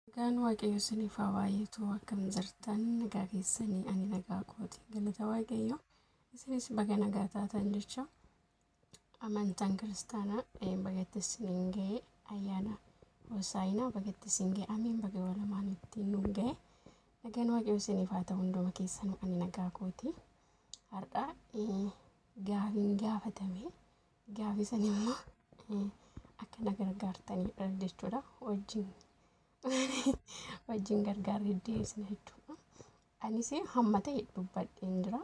Nagaan waaqayyo isiniif haa baay'atu akkam jirtan nagaa keessanii ani nagaa kooti galata waaqayyo isinis baga nagaa taatan jecha amantaan kiristaanaa bagatti isiniin ga'e ayyaana hosaayinaa bagatti isin ga'e amiin baga walumaan ittiin nuun ga'e nagaan waaqayyo isiniif haa ta'u hunduma keessanuu ani nagaa kooti har'a gaafiin gaafatame gaafii san immoo akka na gargaartaniidha jechuudha wajjin gargaaree deebisna jechuudha. Anis hamma ta'e dubbadheen jira.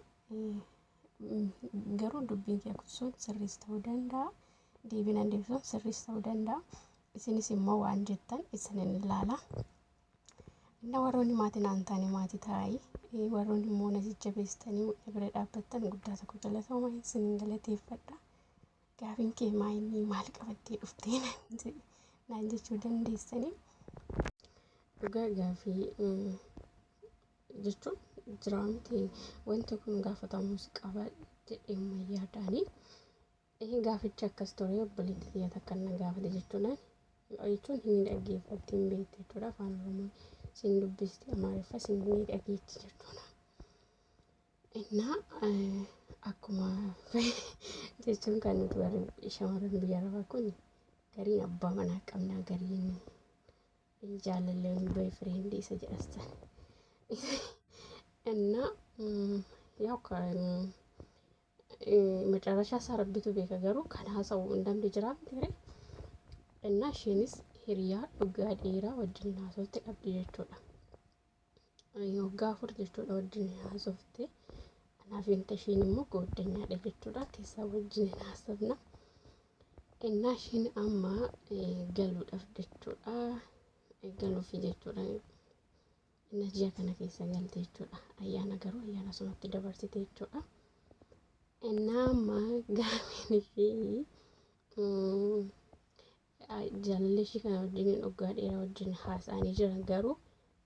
Garuu dubbiin kee kun sirriis ta'uu danda'a. Deebinaan deebisuun sirriis ta'uu danda'a. Isinis immoo waan jettan isinin ilaala. Inna warroonni maatii naan taane maatii taa'ii warroonni immoo na jajjabeessitanii bira dhaabbattan guddaa tokko galatooma isinin galateeffadha. Gaafiin kee maal qabattee dhuftee naan jechuu dandeessanii. Dhugaa gaafii jechuun jiraamti wanta kun gaafatamuus qaba jedhee yaadaani. Gaafichi akkas ture obboleettii xiyyaa takka na gaafate jechuun hin dhaggeeffatti hin beekte jechuudha. Afaan Oromoo sin dubbisti Amaariffaa sin dhageetti jechuudha. Innaa akkuma jechuun kan nuti warri shamarran biyya arabaa kun gariin abbaa manaa qabnaa gariin jaalalleen boyfriendii isa jedhastan. Innaa ያው መጨረሻ ሳረብቱ ቤከገሩ ከናሰው እንደምድጅራም ትግሬ እና ሺኒስ ሂሪያ ዱጋ ዲራ ወድና ሶፍት ቀብድ ጀቾዳ ጋፉር ጀቾዳ ወድና ሶፍት አናፊን ተሺንሞ ጎደኛ ደጀቾዳ ከሳ ወጅን ናሰብና እና ሺን አማ ገሉ ደፍደቾዳ ገሉ ፊጀቾዳ እነዚያ ከነ ከሳ ገልተ ጀቾዳ አያና ገሩ አያና ሶማት ደበርሲተ ጀቾዳ እና ማ ጋሚንሺ jaalalleeshii kana wajjin dhugaa dheeraa wajjin haasa'anii jiran garuu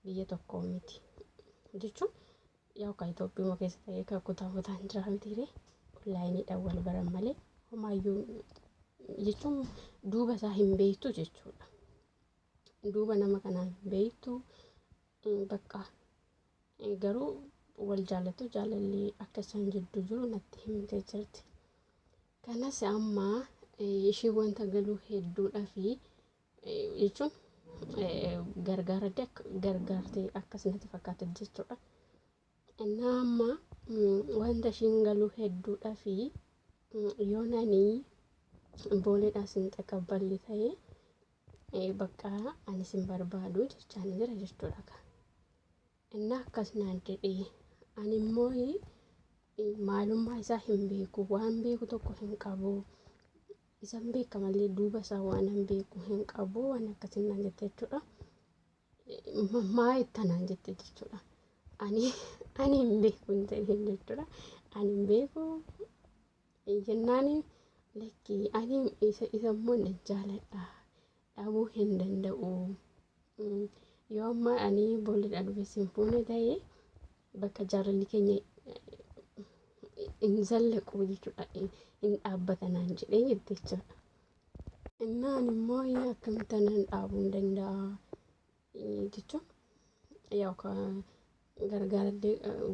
biyya tokkoo miti jechuun yaa ka Itoophiyaa keessa ta'ee kan kutaan jira mitiire onlaayiniidhaan wal baran malee homaayyuu jechuun duuba isaa hin beektu jechuudha. Duuba nama kanaa hin beektu bakka garuu wal jaallatu jaalallee akka isaan jidduu jiru natti himtee jirti. Kanas amma ishii wanta galuu hedduudha fi jechuun gargaartee akkasumatti fakkaata jechuudha. Innaa amma wanta ishiin galuu hedduudha fi yoo nani booleedhaas hin taqabballi ta'ee bakka anis hin barbaadu jechaan jira jechuudha. Innaa akkas naan jedhee ani immoo maalummaa isaa hin beeku waan beeku tokko hin qabu. Isan beeka malee duuba isaa waan hin beeku hin qabu waan akkasiin naan jette jechuudha. Maa ittanaan jette jechuudha. Ani hin beeku hin ta'in jechuudha. Ani hin beeku jennaan lakki ani isa immoo na jaaladha dhabuu hin danda'u. Yoo amma ani boolleedhaan dhufe simfuune ta'ee bakka jaalalli keenya hin zallaqu jechuudha. Hin dhaabbatanaan jedhee jette jechuudha. Innaan immoo akkamitti nan dhaabuu hin danda'a jechuun yaa ka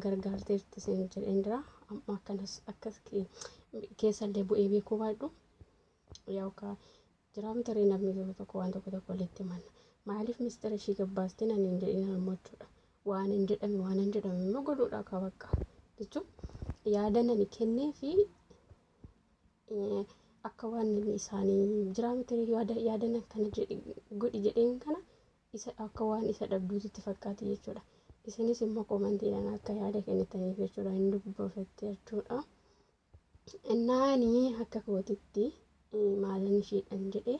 gargaarteerti isin jedheen jira. Amma akkas keessallee bu'ee beekuu baadhu yaa ka jiraamti ree namni tokko waan tokko walitti himanna. Maaliif mistira ishii gabbaastee nan hin jedhin ammoo jechuudha. Waan hin jedhame immoo godhuudha akka bakka jechuun yaada nani kennee fi akka waan isaanii jiraamti yaada akkana godhi jedheen kana isa akka waan isa dhabduutti fakkaate jechuudha. Isinis immoo komantiidhaan akka yaada kennitaniif jechuudha hin dubbifatti jechuudha. Innaani akka kootitti maalan ishiidhaan jedhee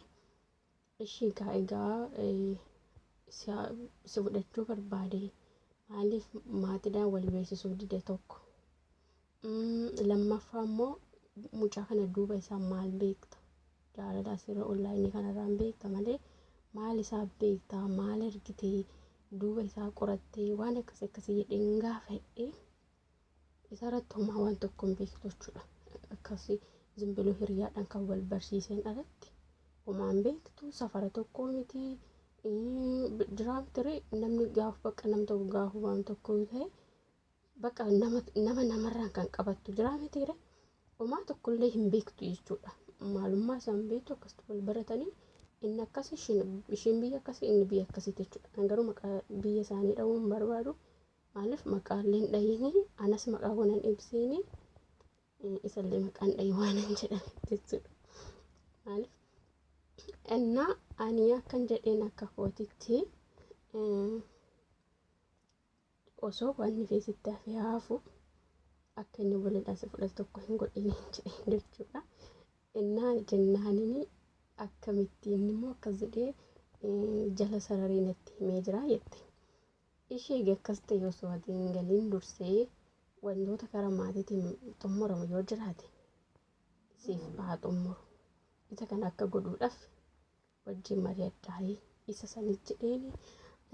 ishii egaa si fudhachuu barbaade maaliif maatiidhaan wal beeksisuu dide tokko. Lammaffaa immoo mucaa kana duuba isaa maal beekta jaalala asirra onlaayinii kanarraan beekta malee maal isaa beekta maal argitee duuba isaa qorattee waan akkasii jedheen gaafadhe isarratti homaa waan tokko hin beektu jechuudha. Akkasii zimbiluu hiriyaadhaan kan wal barsiisan alatti homaan beektu safara tokko miti Diraamtirii namni gaafa bakka nam tokko gaafa waan tokko ta'e bakka namarraan kan qabattu diraamitiire homaa tokkollee hin beektu jechuudha. Maalummaa isaan beektu akkasitti wal baratanii inni akkas ishiin biyya akkasii inni biyya akkasiiti jechuudha. Ani garuu maqaa biyya isaanii dha'uu hin barbaadu. Maaliif maqaalee hin dhahiini anas maqaa waan ibsiini isallee maqaan dhahii waan hin jedhan jechuudha. Maaliif innaa ani akkan jedheen akka kootitti osoo wanni feesitti hafee haafu akka inni waliidhaas fudhatu tokko hin godhin jedheen jechuudha. Innaa jennaanini akkamittiin immoo akkas jedhee jala sararii natti himee jira jette. Ishee akkas ta'e osoo ati hin galiin dursee wantoota karaa maatiitiin xummuramu yoo jiraate siif haa xummuru. Isa kana akka godhuudhaaf wajjin mari'adhaa isa sanis jedheeni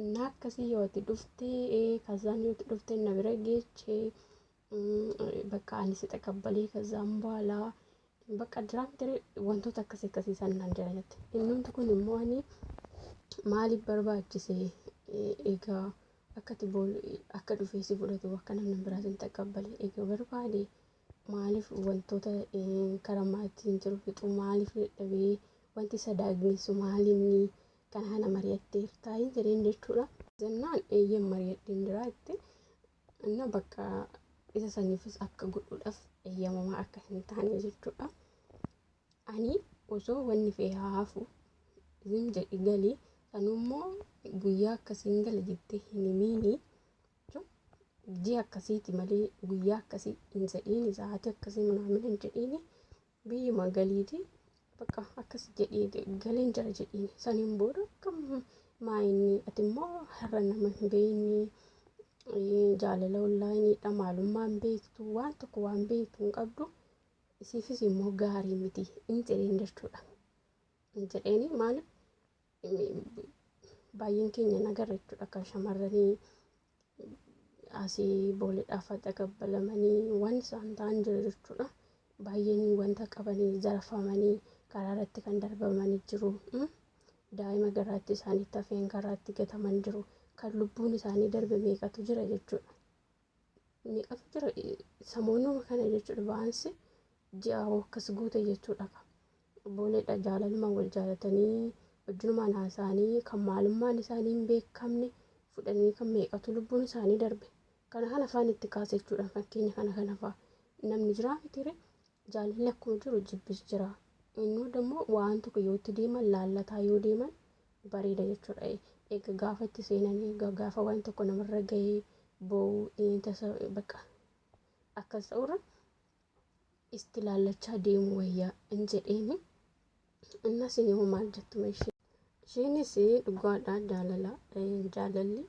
innaa akkasii yoo ati dhuftee kazaan yoo ati dhuftee na bira geechee bakka ani si taqabbalee kazaan baalaa bakka diraamtirii wantoota akkasii sanaan jira jette. Innumti kun immoo ani maaliif barbaachise egaa akka dhufee si fudhatu akka namni biraatiin taqabbalee egaa barbaade maaliif wantoota karaa maatiin jiru fixu maaliif dadhabee wanti sadaagneessu maalinni kan hana mari'atteertaa hin jedheen jechuudha. Jennaan eeyyeen mari'adheen jira jette. Inna bakka isa saniifis akka godhuudhaaf eeyyamamaa akka hin taane jechuudha. Ani osoo wanni fee haafu isin jedhi galii sanummoo guyyaa akkasiin gala jettee hin himiini ji'a akkasiiti malee guyyaa akkasii hin jedhiini sa'aatii akkasii manaa hin jedhiini biyyuma galiiti bakka akkas jedhee galeen jira jedhiini saniin booda akkam maayinni ati immoo har'a nama hin beekne jaalala ollaayiniidha maalummaa hin beektu waan tokko waan beektu hin qabdu isiifis immoo gaarii miti hin jedheen jechuudha. Hin jedheeni maaliif baay'een keenya nagarra jechuudha kan shamarranii asii booleedhaaf taqabbalamanii waan isaan ta'an jira jechuudha. Baay'een wanta qabanii zarafamanii karaa irratti kan darbamanii jiru. Daa'ima garaatti isaaniitti hafeen karaatti gataman jiru. Kan lubbuun isaanii darbe meeqatu jira jechuudha. Meeqatu jira samoonuma kana jechuudha baansi ji'a akkas guute jechuudha. Booleedha jaalaluma wal jaalatanii wajjinumaan haasa'anii kan maalummaan isaanii hin beekamne fudhanii kan meeqatu lubbuun isaanii darbe. Kana afaan itti kaasa jechuudha. Fakkeenya kana fa'aa namni jiraa mitiire jaalalli akkuma jiru jibbis jira. Innuu immoo waan tokko yoo itti deeman laallataa yoo deeman bareeda jechuudha. Egaa gaafa itti seenanii gaafa waan tokko namarra gahee boo'uu tasa bakka akkas ta'urra itti laallachaa deemu wayyaa hin jedheeni. Innas yoo maal jettu isheenis dhugaadhaa jaalalli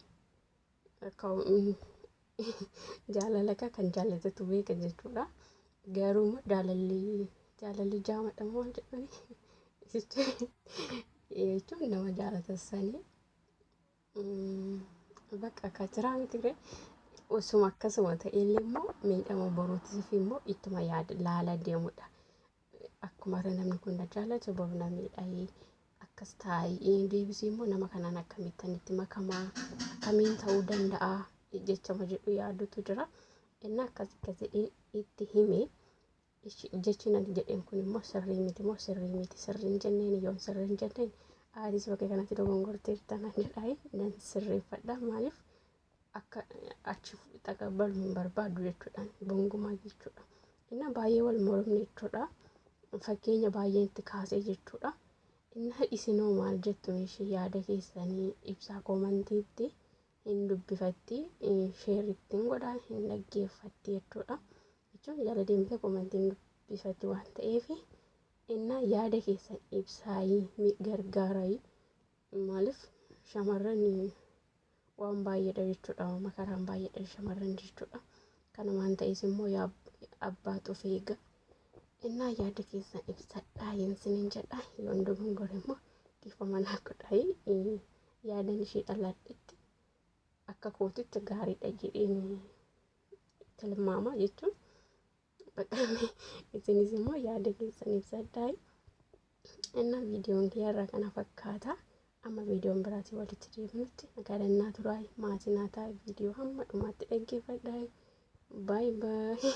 jaalala kan jaallatatu beeka jechuudha. Garuu jaalalli jaamadha maal jedhani jechuun nama jaalatassanii bakka akka jiraa mitiire osuma akkasuma ta'ellee immoo miidhama borootiif immoo ittuma laala deemudha. Akkuma namni kun na jaallatu boona miidhahee akkas taa'ee deebisee immoo nama kanaan akkamittan itti makamaa akkamiin ta'uu danda'a jechama jedhu yaadutu jira. Inni akkas jedhee itti hime jechi nani jedheen kun immoo sirrii miti sirriin jenneen yoon sirriin jenneen aadis bakka kanatti dogongorteerta nan jedhae nan sirreeffadha maaliif akka achi taqabbalu hin barbaadu jechuudhaan gongumaa jechuudha. Inni baay'ee wal moromne jechuudha. Fakkeenya baay'een itti kaasee jechuudha. Inni isinoo maal jettu ishee yaada keessanii ibsaa koomantiitti hin dubbifatti sheerittiin godhaa hin dhaggeeffatti jechuudha. Jechuun jala deemtee koomantiin dubbifatti waan ta'eef inni yaada keessan ibsaayii gargaarayi maaliif shamarran waan baay'eedha jechuudha. Makaraan baay'eedha shamarran jechuudha. Kana waan ta'eef immoo abbaatu feega. Inni yaada keessan ibsadhaa yensiniin jedha yoon dogongore immoo dhiifama naa godhaa yaadan ishee dhalaadhetti akka kootitti gaariidha jedheen tilmaama jechuun baqaame isinis immoo yaada keessan ibsadhaa. Inni viidiyoon kiyyaarraa kana fakkaata. amma viidiyoon biraatii walitti deebinutti nagaadhannaa turaa maatii naataa viidiyoo hamma dhumaatti dhaggeeffadhaa. Bye bye.